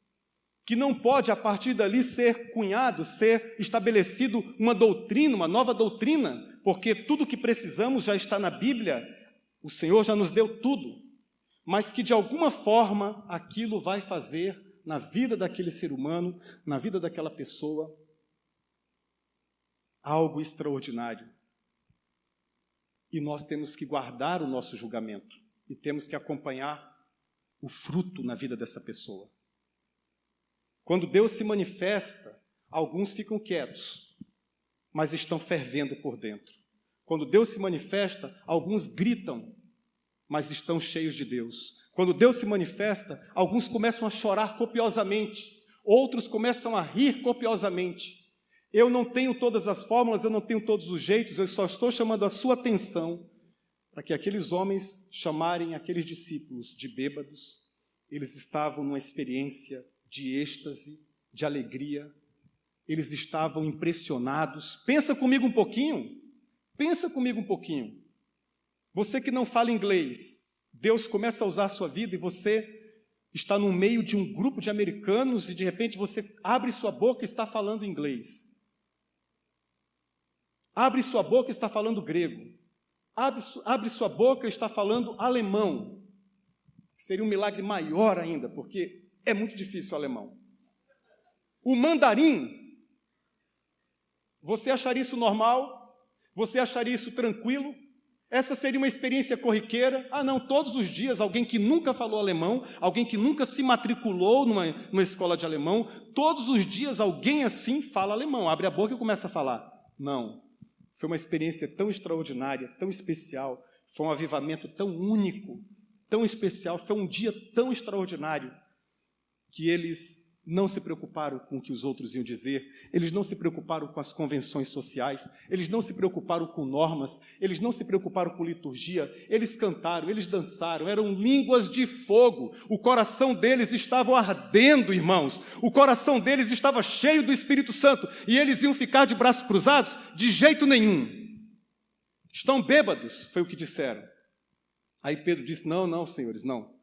que não pode, a partir dali, ser cunhado, ser estabelecido uma doutrina, uma nova doutrina, porque tudo o que precisamos já está na Bíblia, o Senhor já nos deu tudo, mas que, de alguma forma, aquilo vai fazer na vida daquele ser humano, na vida daquela pessoa, algo extraordinário. E nós temos que guardar o nosso julgamento e temos que acompanhar o fruto na vida dessa pessoa. Quando Deus se manifesta, alguns ficam quietos, mas estão fervendo por dentro. Quando Deus se manifesta, alguns gritam, mas estão cheios de Deus. Quando Deus se manifesta, alguns começam a chorar copiosamente, outros começam a rir copiosamente. Eu não tenho todas as fórmulas, eu não tenho todos os jeitos, eu só estou chamando a sua atenção para que aqueles homens chamarem aqueles discípulos de bêbados. Eles estavam numa experiência de êxtase, de alegria, eles estavam impressionados. Pensa comigo um pouquinho, Você que não fala inglês, Deus começa a usar a sua vida e você está no meio de um grupo de americanos e de repente você abre sua boca e está falando inglês. Abre sua boca e está falando grego. Abre sua boca e está falando alemão. Seria um milagre maior ainda, porque é muito difícil o alemão. O mandarim, você acharia isso normal? Você acharia isso tranquilo? Essa seria uma experiência corriqueira? Ah, não, todos os dias alguém que nunca falou alemão, alguém que nunca se matriculou numa escola de alemão, todos os dias alguém assim fala alemão, abre a boca e começa a falar. Não, foi uma experiência tão extraordinária, tão especial, foi um avivamento tão único, tão especial, foi um dia tão extraordinário, que eles não se preocuparam com o que os outros iam dizer, eles não se preocuparam com as convenções sociais, eles não se preocuparam com normas, eles não se preocuparam com liturgia, eles cantaram, eles dançaram, eram línguas de fogo, o coração deles estava ardendo, irmãos, o coração deles estava cheio do Espírito Santo, e eles iam ficar de braços cruzados? De jeito nenhum. Estão bêbados, foi o que disseram. Aí Pedro disse, não, senhores, não,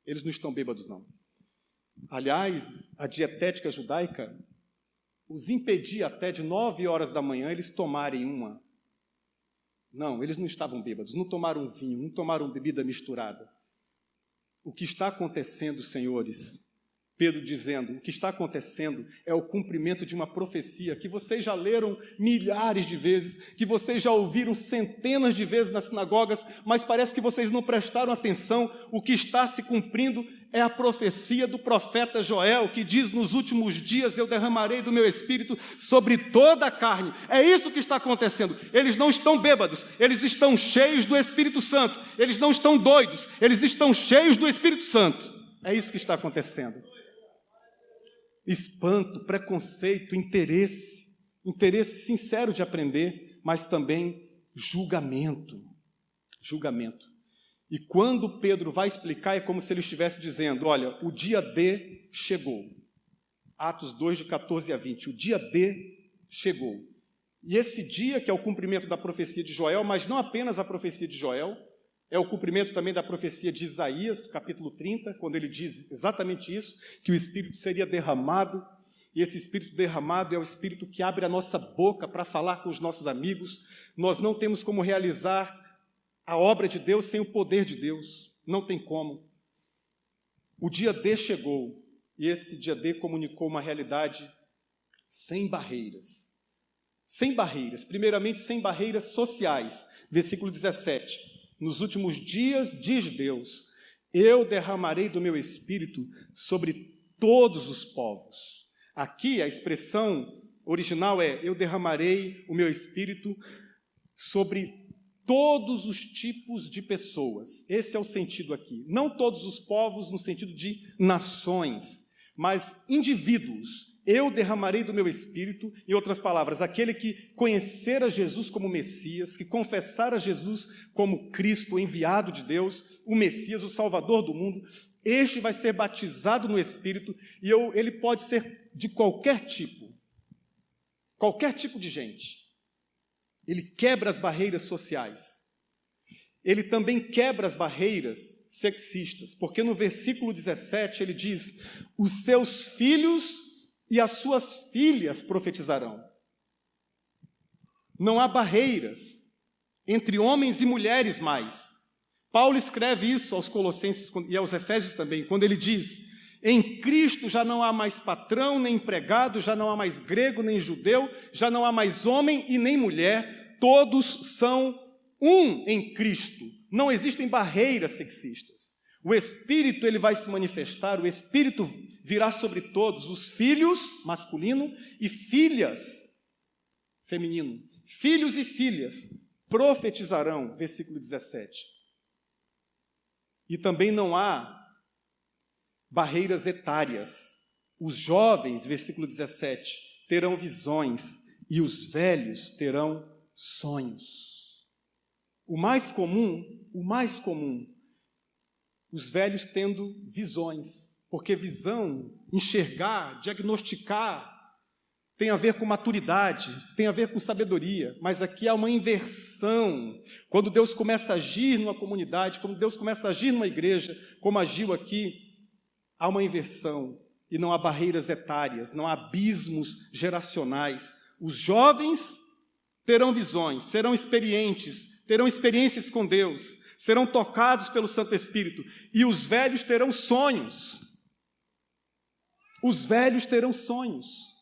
eles não estão bêbados, não. Aliás, a dietética judaica os impedia até de 9 horas da manhã eles tomarem uma. Não, eles não estavam bêbados, não tomaram vinho, não tomaram bebida misturada. O que está acontecendo, senhores, Pedro dizendo, o que está acontecendo é o cumprimento de uma profecia que vocês já leram milhares de vezes, que vocês já ouviram centenas de vezes nas sinagogas, mas parece que vocês não prestaram atenção. O que está se cumprindo é a profecia do profeta Joel, que diz, nos últimos dias eu derramarei do meu espírito sobre toda a carne. É isso que está acontecendo. Eles não estão bêbados, eles estão cheios do Espírito Santo. Eles não estão doidos, eles estão cheios do Espírito Santo. É isso que está acontecendo. Espanto, preconceito, interesse sincero de aprender, mas também julgamento. E quando Pedro vai explicar, é como se ele estivesse dizendo, olha, o dia D chegou. Atos 2, de 14 a 20, o dia D chegou. E esse dia, que é o cumprimento da profecia de Joel, mas não apenas a profecia de Joel, é o cumprimento também da profecia de Isaías, capítulo 30, quando ele diz exatamente isso, que o Espírito seria derramado, e esse Espírito derramado é o Espírito que abre a nossa boca para falar com os nossos amigos. Nós não temos como realizar a obra de Deus sem o poder de Deus, não tem como. O dia D chegou, e esse dia D comunicou uma realidade sem barreiras. Sem barreiras, primeiramente sem barreiras sociais. Versículo 17. Nos últimos dias, diz Deus, eu derramarei do meu Espírito sobre todos os povos. Aqui a expressão original é, eu derramarei o meu Espírito sobre todos os tipos de pessoas. Esse é o sentido aqui. Não todos os povos no sentido de nações, mas indivíduos. Eu derramarei do meu Espírito, em outras palavras, aquele que conhecer a Jesus como Messias, que confessar a Jesus como Cristo, enviado de Deus, o Messias, o Salvador do mundo, este vai ser batizado no Espírito, e ele pode ser de qualquer tipo de gente. Ele quebra as barreiras sociais. Ele também quebra as barreiras sexistas, porque no versículo 17 ele diz, os seus filhos e as suas filhas profetizarão. Não há barreiras entre homens e mulheres mais. Paulo escreve isso aos Colossenses e aos Efésios também, quando ele diz, em Cristo já não há mais patrão nem empregado, já não há mais grego nem judeu, já não há mais homem e nem mulher, todos são um em Cristo. Não existem barreiras sexistas. O Espírito ele vai se manifestar, o Espírito virá sobre todos, os filhos, masculino, e filhas, feminino. Filhos e filhas profetizarão, versículo 17. E também não há barreiras etárias. Os jovens, versículo 17, terão visões, e os velhos terão sonhos. O mais comum, os velhos tendo visões, porque visão, enxergar, diagnosticar, tem a ver com maturidade, tem a ver com sabedoria, mas aqui há uma inversão. Quando Deus começa a agir numa comunidade, quando Deus começa a agir numa igreja, como agiu aqui, há uma inversão, e não há barreiras etárias, não há abismos geracionais. Os jovens terão visões, serão experientes, terão experiências com Deus, serão tocados pelo Santo Espírito, e os velhos terão sonhos. Os velhos terão sonhos.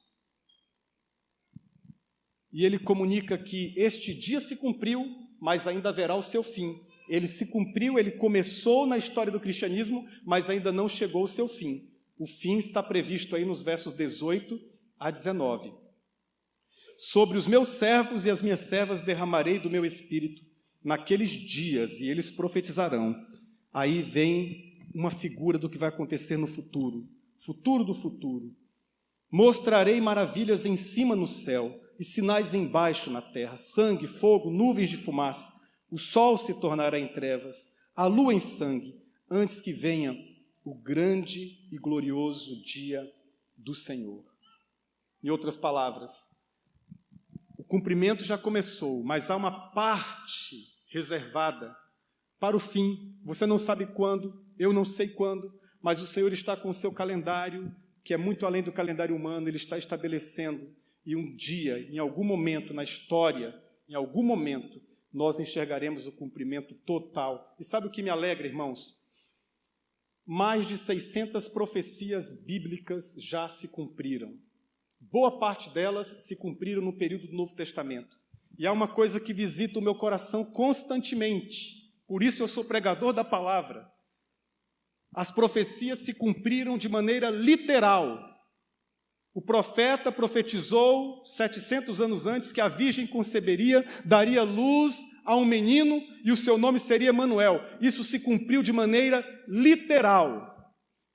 E ele comunica que este dia se cumpriu mas ainda haverá o seu fim. Ele se cumpriu, ele começou na história do cristianismo, mas ainda não chegou ao seu fim. O fim está previsto aí nos versos 18 a 19. Sobre os meus servos e as minhas servas derramarei do meu espírito naqueles dias, e eles profetizarão. Aí vem uma figura do que vai acontecer no futuro, futuro do futuro. Mostrarei maravilhas em cima no céu e sinais embaixo na terra, sangue, fogo, nuvens de fumaça. O sol se tornará em trevas, a lua em sangue, antes que venha o grande e glorioso dia do Senhor. Em outras palavras, o cumprimento já começou, mas há uma parte reservada para o fim. Você não sabe quando, eu não sei quando, mas o Senhor está com o seu calendário, que é muito além do calendário humano, Ele está estabelecendo. E um dia, em algum momento na história, em algum momento, nós enxergaremos o cumprimento total. E sabe o que me alegra, irmãos? Mais de 600 profecias bíblicas já se cumpriram. Boa parte delas se cumpriram no período do Novo Testamento. E há uma coisa que visita o meu coração constantemente. Por isso eu sou pregador da palavra. As profecias se cumpriram de maneira literal. O profeta profetizou 700 anos antes que a virgem conceberia, daria luz a um menino e o seu nome seria Emanuel. Isso se cumpriu de maneira literal.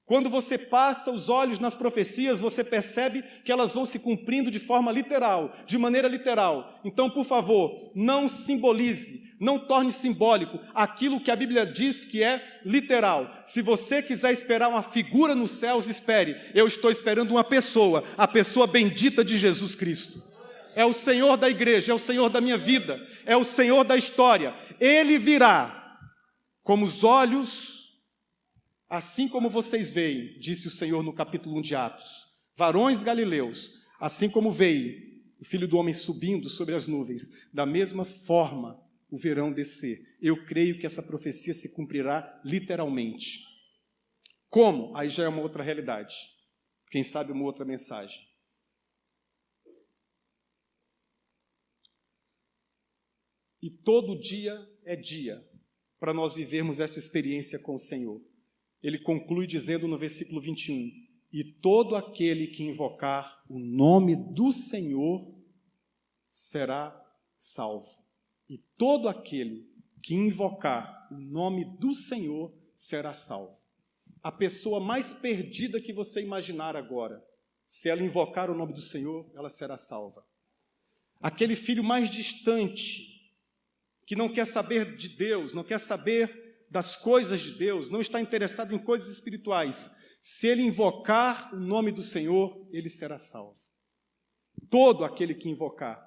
Quando você passa os olhos nas profecias, você percebe que elas vão se cumprindo de forma literal, de maneira literal. Então, por favor, não simbolize, não torne simbólico aquilo que a Bíblia diz que é literal. Se você quiser esperar uma figura nos céus, espere. Eu estou esperando uma pessoa, a pessoa bendita de Jesus Cristo. É o Senhor da igreja, é o Senhor da minha vida, é o Senhor da história. Ele virá como os olhos... Assim como vocês veem, disse o Senhor no capítulo 1 de Atos, varões galileus, assim como veio o Filho do Homem subindo sobre as nuvens, da mesma forma o verão descer. Eu creio que essa profecia se cumprirá literalmente. Como? Aí já é uma outra realidade. Quem sabe uma outra mensagem. E todo dia é dia para nós vivermos esta experiência com o Senhor. Ele conclui dizendo no versículo 21, e todo aquele que invocar o nome do Senhor será salvo. E todo aquele que invocar o nome do Senhor será salvo. A pessoa mais perdida que você imaginar agora, se ela invocar o nome do Senhor, ela será salva. Aquele filho mais distante, que não quer saber de Deus, não quer saber das coisas de Deus, não está interessado em coisas espirituais, se ele invocar o nome do Senhor, ele será salvo. Todo aquele que invocar.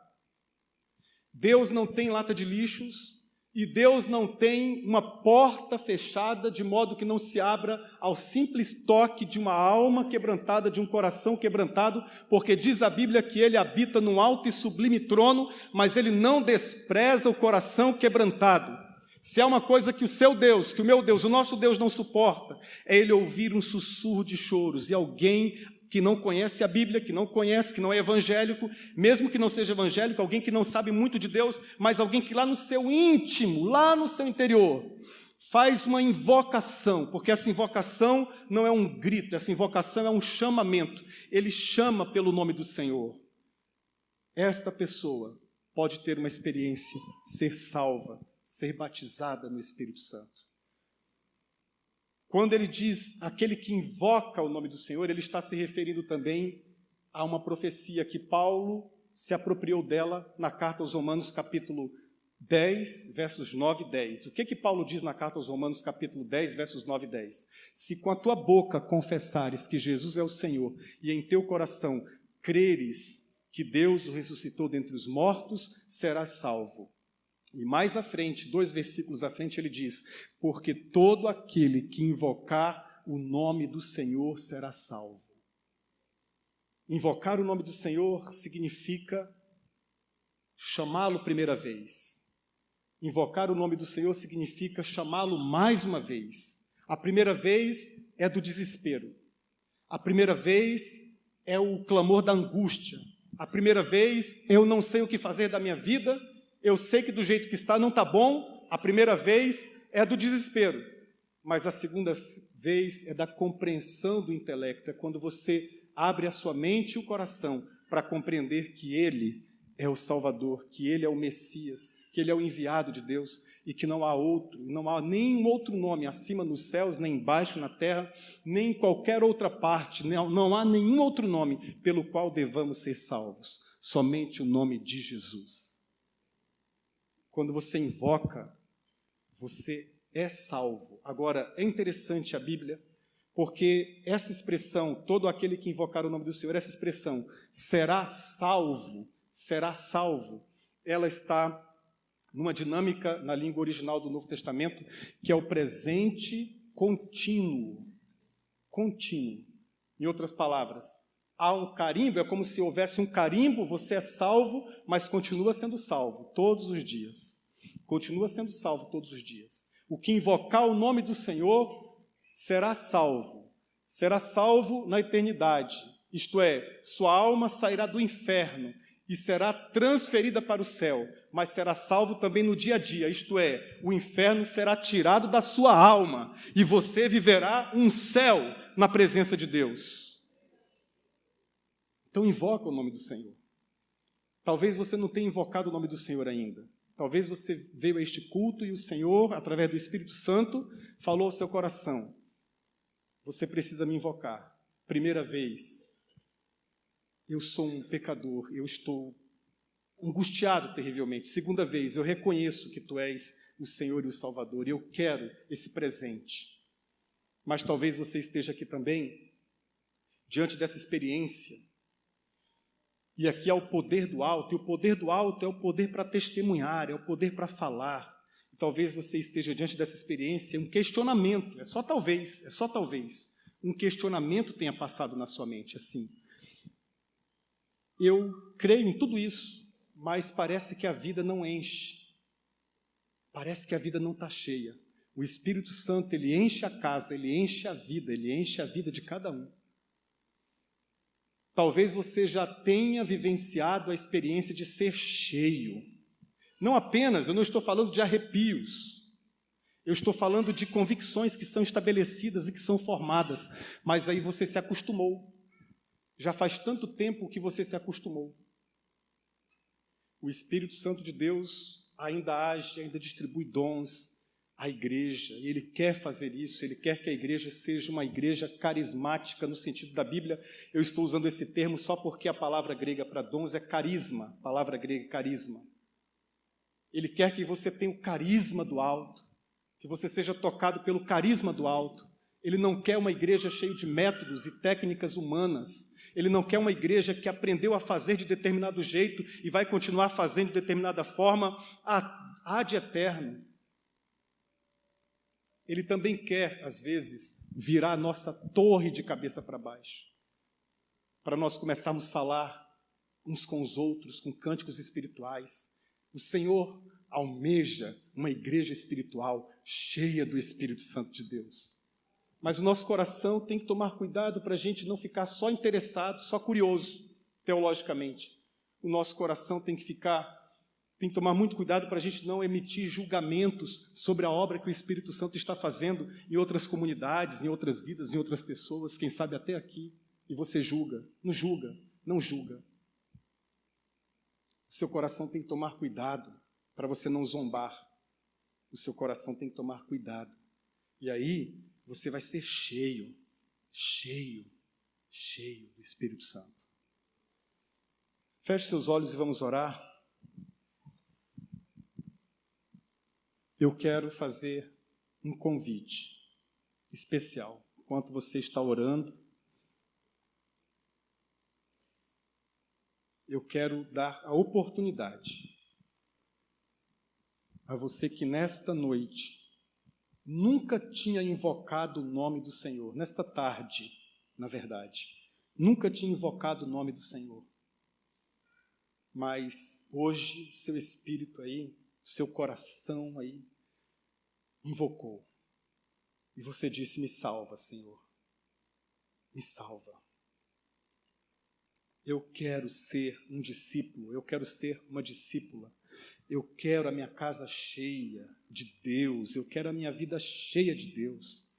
Deus não tem lata de lixos e Deus não tem uma porta fechada de modo que não se abra ao simples toque de uma alma quebrantada, de um coração quebrantado, porque diz a Bíblia que Ele habita num alto e sublime trono, mas Ele não despreza o coração quebrantado. Se há uma coisa que o seu Deus, que o meu Deus, o nosso Deus não suporta, é Ele ouvir um sussurro de choros. E alguém que não conhece a Bíblia, que não conhece, que não é evangélico, mesmo que não seja evangélico, alguém que não sabe muito de Deus, mas alguém que lá no seu íntimo, lá no seu interior, faz uma invocação, porque essa invocação não é um grito, essa invocação é um chamamento. Ele chama pelo nome do Senhor. Esta pessoa pode ter uma experiência, ser salva, ser batizada no Espírito Santo. Quando ele diz aquele que invoca o nome do Senhor, ele está se referindo também a uma profecia que Paulo se apropriou dela na carta aos Romanos, capítulo 10, versos 9 e 10. O que Paulo diz na carta aos Romanos, capítulo 10, versos 9 e 10? Se com a tua boca confessares que Jesus é o Senhor e em teu coração creres que Deus o ressuscitou dentre os mortos, serás salvo. E mais à frente, 2 versículos à frente, ele diz, porque todo aquele que invocar o nome do Senhor será salvo. Invocar o nome do Senhor significa chamá-lo primeira vez. Invocar o nome do Senhor significa chamá-lo mais uma vez. A primeira vez é do desespero. A primeira vez é o clamor da angústia. A primeira vez, eu não sei o que fazer da minha vida, eu sei que do jeito que está não está bom, a primeira vez é do desespero, mas a segunda vez é da compreensão do intelecto, é quando você abre a sua mente e o coração para compreender que Ele é o Salvador, que Ele é o Messias, que Ele é o enviado de Deus e que não há outro, não há nenhum outro nome acima nos céus, nem embaixo na terra, nem em qualquer outra parte, não há nenhum outro nome pelo qual devamos ser salvos, somente o nome de Jesus. Quando você invoca, você é salvo. Agora, é interessante a Bíblia, porque essa expressão, todo aquele que invocar o nome do Senhor, essa expressão, será salvo, ela está numa dinâmica na língua original do Novo Testamento, que é o presente contínuo. Contínuo. Em outras palavras, há um carimbo, é como se houvesse um carimbo, você é salvo, mas continua sendo salvo todos os dias. Continua sendo salvo todos os dias. O que invocar o nome do Senhor será salvo na eternidade. Isto é, sua alma sairá do inferno e será transferida para o céu, mas será salvo também no dia a dia, isto é, o inferno será tirado da sua alma e você viverá um céu na presença de Deus. Então invoca o nome do Senhor. Talvez você não tenha invocado o nome do Senhor ainda. Talvez você veio a este culto e o Senhor, através do Espírito Santo, falou ao seu coração: você precisa me invocar. Primeira vez, eu sou um pecador, eu estou angustiado terrivelmente. Segunda vez, eu reconheço que Tu és o Senhor e o Salvador, e eu quero esse presente. Mas talvez você esteja aqui também, diante dessa experiência, e aqui há o poder do alto, e o poder do alto é o poder para testemunhar, é o poder para falar. E talvez você esteja diante dessa experiência, um questionamento, é só talvez, um questionamento tenha passado na sua mente, assim. Eu creio em tudo isso, mas parece que a vida não enche. Parece que a vida não está cheia. O Espírito Santo, ele enche a casa, ele enche a vida de cada um. Talvez você já tenha vivenciado a experiência de ser cheio. Não apenas, eu não estou falando de arrepios, eu estou falando de convicções que são estabelecidas e que são formadas, mas aí você se acostumou. Já faz tanto tempo que você se acostumou. O Espírito Santo de Deus ainda age, ainda distribui dons à igreja, e Ele quer fazer isso, Ele quer que a igreja seja uma igreja carismática, no sentido da Bíblia. Eu estou usando esse termo só porque a palavra grega para dons é carisma, a palavra grega carisma. Ele quer que você tenha o carisma do alto, que você seja tocado pelo carisma do alto. Ele não quer uma igreja cheia de métodos e técnicas humanas. Ele não quer uma igreja que aprendeu a fazer de determinado jeito e vai continuar fazendo de determinada forma ad eterno. Ele também quer, às vezes, virar a nossa torre de cabeça para baixo, para nós começarmos a falar uns com os outros, com cânticos espirituais. O Senhor almeja uma igreja espiritual cheia do Espírito Santo de Deus. Mas o nosso coração tem que tomar cuidado para a gente não ficar só interessado, só curioso, teologicamente. O nosso coração tem que tomar muito cuidado para a gente não emitir julgamentos sobre a obra que o Espírito Santo está fazendo em outras comunidades, em outras vidas, em outras pessoas, quem sabe até aqui, e você julga. Não julga, não julga. O seu coração tem que tomar cuidado para você não zombar. O seu coração tem que tomar cuidado. E aí, você vai ser cheio do Espírito Santo. Feche seus olhos e vamos orar. Eu quero fazer um convite especial. Enquanto você está orando, eu quero dar a oportunidade a você que nesta noite nunca tinha invocado o nome do Senhor, nesta tarde, na verdade, nunca tinha invocado o nome do Senhor. Mas hoje, o seu espírito aí, o seu coração aí, invocou. E você disse: me salva, Senhor, me salva. Eu quero ser um discípulo, eu quero ser uma discípula Eu quero a minha casa cheia de Deus, eu quero a minha vida cheia de Deus.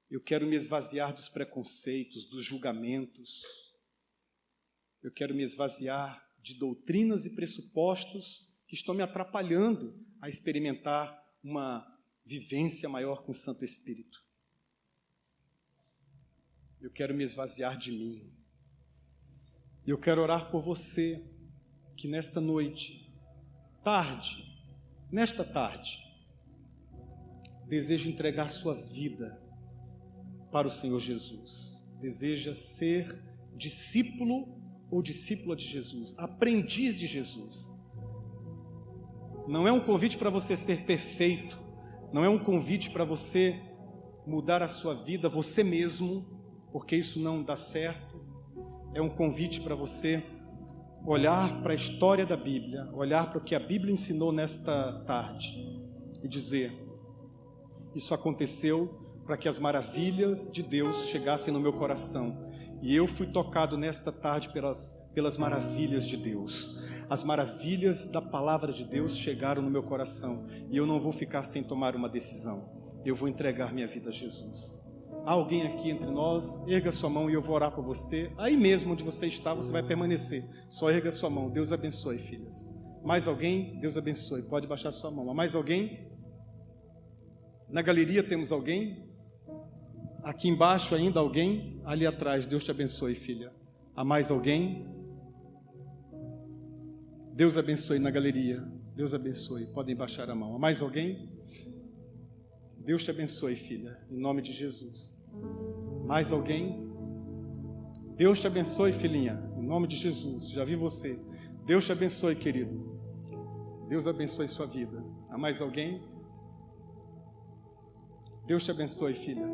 Eu quero me esvaziar dos preconceitos, dos julgamentos. Eu quero me esvaziar de doutrinas e pressupostos que estão me atrapalhando a experimentar uma vivência maior com o Santo Espírito. Eu quero me esvaziar de mim. Eu quero orar por você que nesta noite, nesta tarde, deseja entregar sua vida para o Senhor Jesus. Deseja ser discípulo ou discípula de Jesus, aprendiz de Jesus. Não é um convite para você ser perfeito, não é um convite para você mudar a sua vida você mesmo, porque isso não dá certo. É um convite para você olhar para a história da Bíblia, olhar para o que a Bíblia ensinou nesta tarde e dizer: isso aconteceu para que as maravilhas de Deus chegassem no meu coração. E eu fui tocado nesta tarde pelas maravilhas de Deus. As maravilhas da palavra de Deus chegaram no meu coração. E eu não vou ficar sem tomar uma decisão. Eu vou entregar minha vida a Jesus. Há alguém aqui entre nós? Erga sua mão e eu vou orar por você. Aí mesmo onde você está, você vai permanecer. Só erga sua mão. Deus abençoe, filhas. Mais alguém? Deus abençoe. Pode baixar sua mão. Há mais alguém? Na galeria temos alguém? Aqui embaixo ainda alguém? Ali atrás, Deus te abençoe, filha. Há mais alguém? Deus abençoe na galeria. Deus abençoe. Podem baixar a mão. Há mais alguém? Deus te abençoe, filha, em nome de Jesus. Mais alguém? Deus te abençoe, filhinha, em nome de Jesus. Já vi você. Deus te abençoe, querido. Deus abençoe sua vida. Há mais alguém? Deus te abençoe, filha.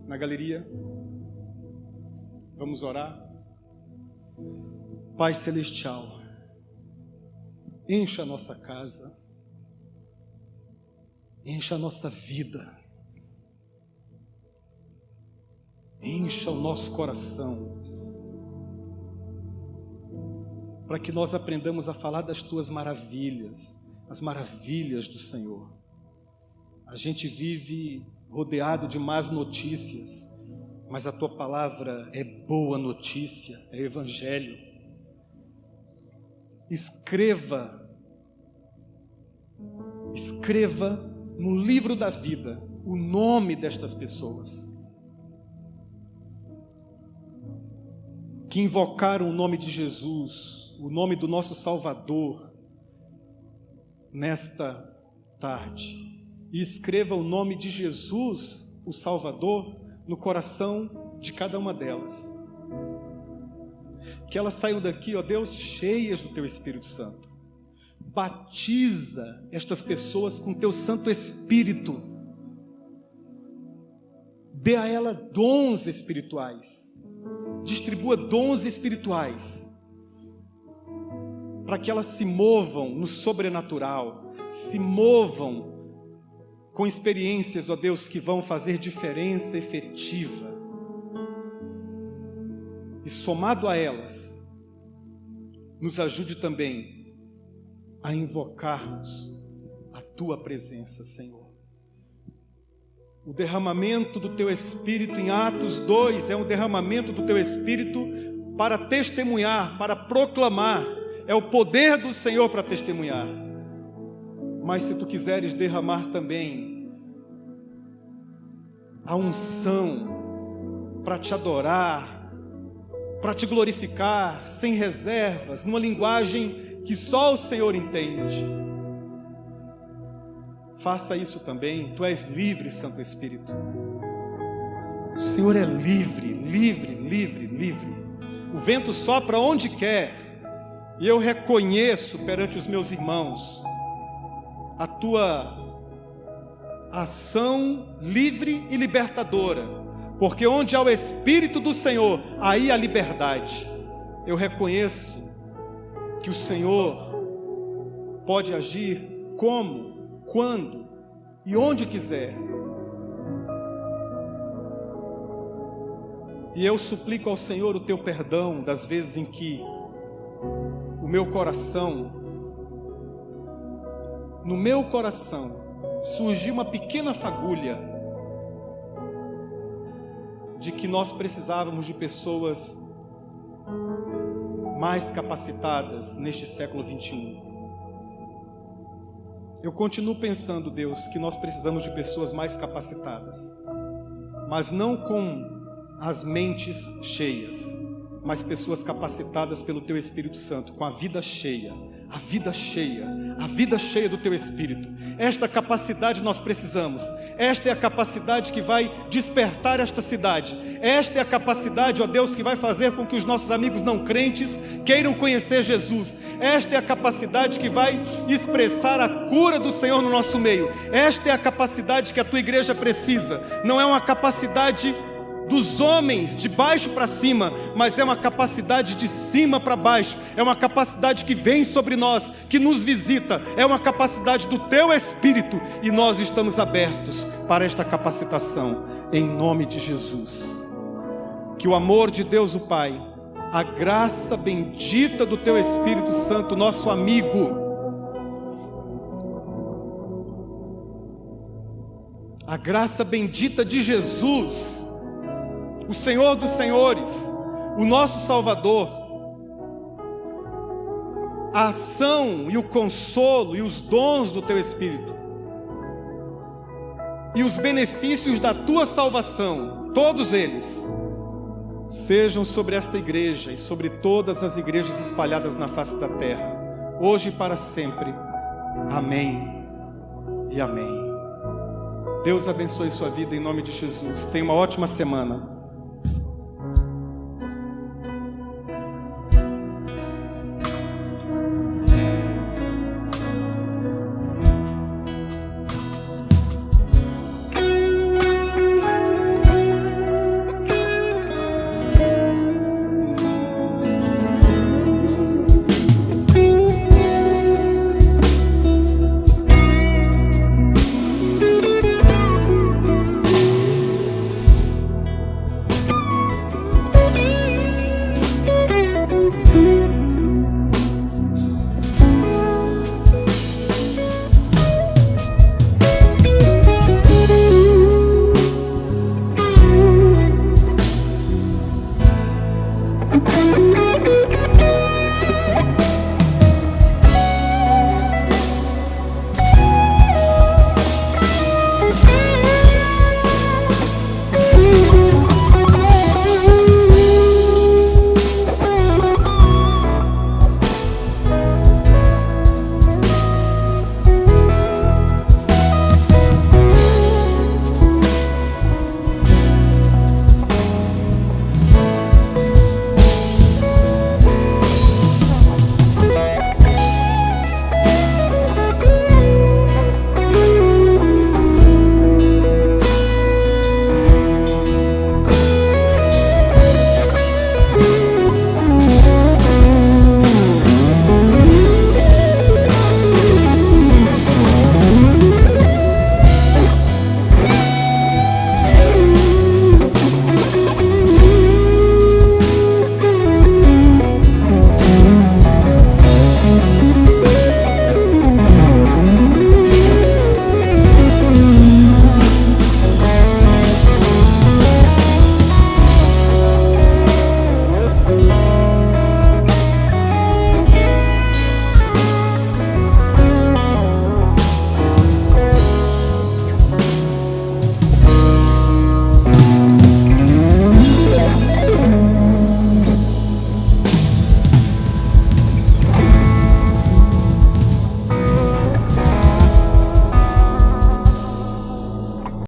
Na galeria, vamos orar. Pai Celestial, encha a nossa casa, encha a nossa vida, encha o nosso coração, para que nós aprendamos a falar das Tuas maravilhas, as maravilhas do Senhor. A gente vive rodeado de más notícias, mas a Tua palavra é boa notícia, é evangelho. Escreva no livro da vida o nome destas pessoas que invocaram o nome de Jesus, o nome do nosso Salvador, nesta tarde. E escreva o nome de Jesus, o Salvador, no coração de cada uma delas. Que elas saiam daqui, ó Deus, cheias do Teu Espírito Santo. Batiza estas pessoas com Teu Santo Espírito. Dê a ela dons espirituais. Distribua dons espirituais. Para que elas se movam no sobrenatural. Se movam com experiências, ó Deus, que vão fazer diferença efetiva. E somado a elas, nos ajude também a invocarmos a Tua presença, Senhor. O derramamento do Teu Espírito em Atos 2 é um derramamento do Teu Espírito para testemunhar, para proclamar. É o poder do Senhor para testemunhar. Mas se Tu quiseres derramar também a unção para Te adorar, para Te glorificar, sem reservas, numa linguagem que só o Senhor entende, faça isso também. Tu és livre, Santo Espírito. O Senhor é livre, livre, livre, livre. O vento sopra onde quer, e eu reconheço perante os meus irmãos a Tua ação livre e libertadora, porque onde há o Espírito do Senhor, aí há liberdade. Eu reconheço que o Senhor pode agir como, quando e onde quiser. E eu suplico ao Senhor o Teu perdão das vezes em que no meu coração, surgiu uma pequena fagulha de que nós precisávamos de pessoas mais capacitadas neste século 21. Eu continuo pensando, Deus, que nós precisamos de pessoas mais capacitadas, mas não com as mentes cheias, mas pessoas capacitadas pelo Teu Espírito Santo, com a vida cheia do Teu Espírito. Esta capacidade nós precisamos. Esta é a capacidade que vai despertar esta cidade. Esta é a capacidade, ó Deus, que vai fazer com que os nossos amigos não crentes queiram conhecer Jesus. Esta é a capacidade que vai expressar a cura do Senhor no nosso meio. Esta é a capacidade que a Tua igreja precisa. Não é uma capacidade dos homens de baixo para cima, mas é uma capacidade de cima para baixo. É uma capacidade que vem sobre nós, que nos visita. É uma capacidade do Teu Espírito, e nós estamos abertos para esta capacitação, em nome de Jesus. Que o amor de Deus o Pai, a graça bendita do Teu Espírito Santo, nosso amigo, a graça bendita de Jesus, o Senhor dos Senhores, o nosso Salvador, a ação e o consolo e os dons do Teu Espírito, e os benefícios da Tua salvação, todos eles, sejam sobre esta igreja e sobre todas as igrejas espalhadas na face da terra, hoje e para sempre. Amém e amém. Deus abençoe sua vida em nome de Jesus. Tenha uma ótima semana.